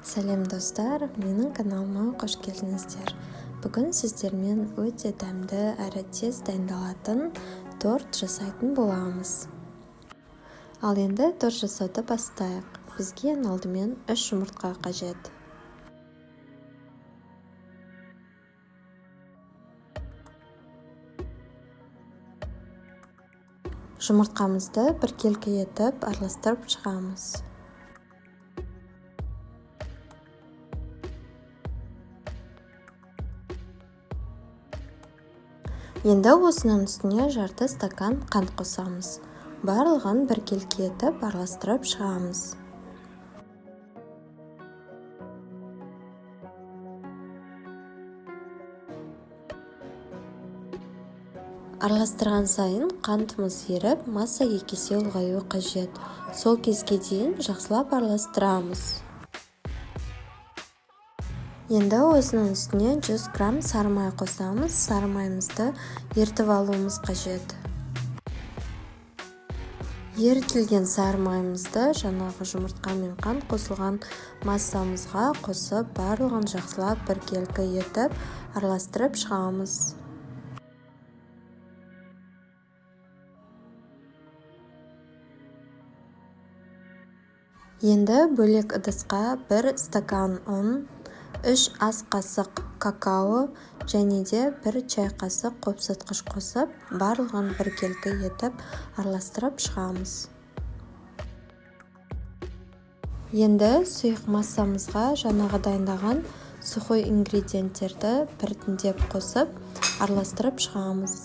Сәлем достар, менің каналыма қош келдіңіздер. Бүгін сіздермен өте дәмді әрі тез дайындалатын торт жасайтын боламыз. Ал енді торт жасауды бастайық. Бізге ең алдымен 3 жұмыртқа қажет. Жұмыртқамызды біркелкі етіп араластырып шығамыз. Енді осының үстіне жарты стакан қант қосамыз. Барлығын біркелкі етіп араластырып шығамыз. Араластырған сайын қантымыз еріп, масса 2 есе ұлғаю қажет. Сол кезге дейін жақсылап араластырамыз. Енді осының үстіне 100 грамм сары май қосамыз. Сары майымызды ертіп алуымыз қажет. Ерітілген сары майымызды жаңағы жұмыртқа мен қант қосылған массамызға қосып, барлығын жақсылап біркелкі етіп араластырып шығамыз. Енді бөлек ыдысқа 1 стакан ұн, 3 ас қасық какао және де 1 чай қасық қопсытқыш қосып, барлығын біркелкі етіп араластырып шығамыз. Енді сұйық массамызға жаңағы дайындаған сухой ингредиенттерді біртіндеп қосып, араластырып шығамыз.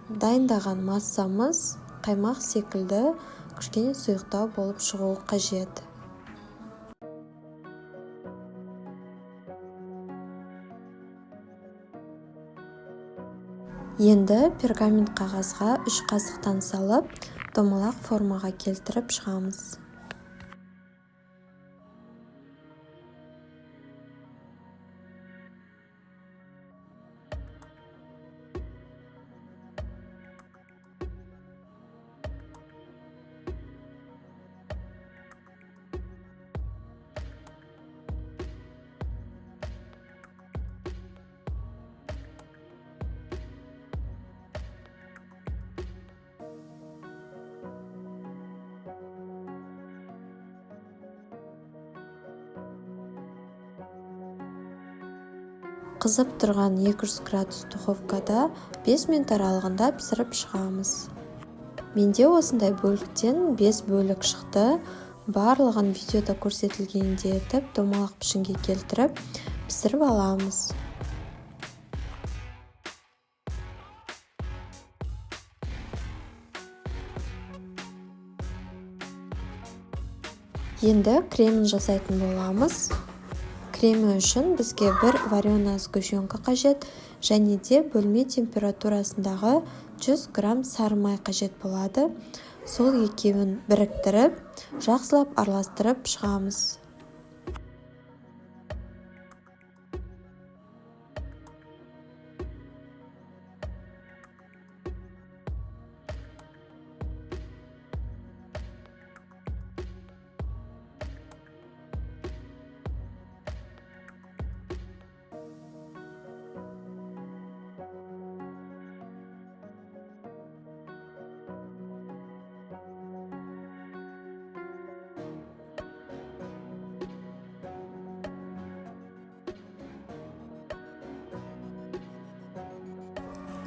Дайындаған массамыз қаймақ секілді кішкене сұйықтау болып шығуы қажет. Енді пергамент қағазға 3 қасықтан салып, домалақ формаға келтіріп шығамыз. Қызып тұрған 200 градус духовкада 5 минут аралығында пісіріп шығамыз. Менде осындай бөліктен 5 бөлік шықты. Барлығын видеода көрсетілгенде етіп, домалақ пішінге келтіріп, пісіріп аламыз. Енді кремін жасайтын боламыз. Кремі үшін бізге 1 вареная сгущенка қажет және де бөлме температурасындағы 100 грамм сары май қажет болады. Сол екеуін біріктіріп, жақсылап араластырып шығамыз.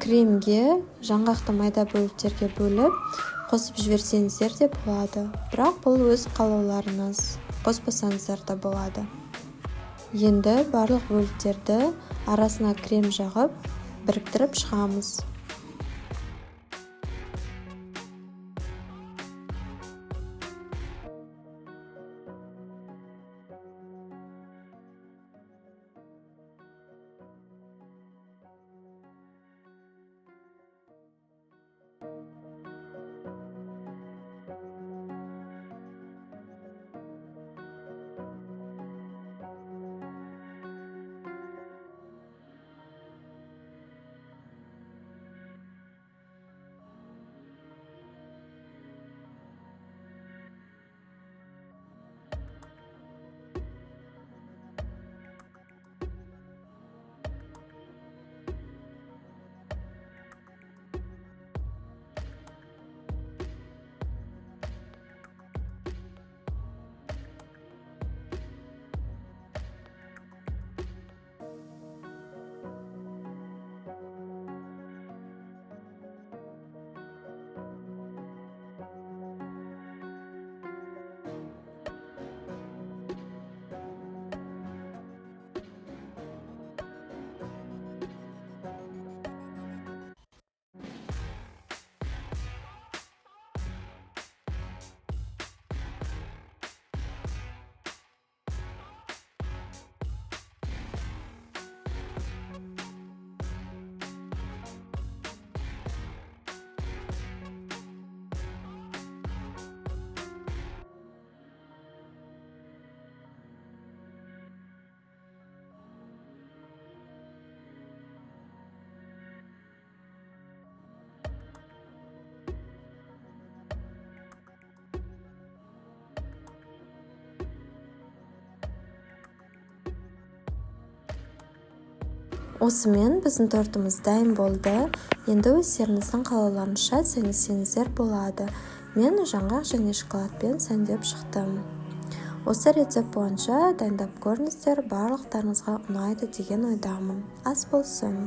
Кремге жаңғақты майда бөліктерге бөліп, қосып жіберсеңіздер де болады. Бірақ бұл өз қалауларыңыз, қоспасаңыздар да болады. Енді барлық бөліктерді арасына крем жағып, біріктіріп шығамыз. Осымен біздің тортымыз дайын болды. Енді өздеріңіздің қалауларыңызша сәндесеңіздер болады. Мен жаңғақ және шоколадпен сәндеп шықтым. Осы рецепт бойынша дайындап көріңіздер, барлықтарыңызға ұнайды деген ойдамын. Ас болсын!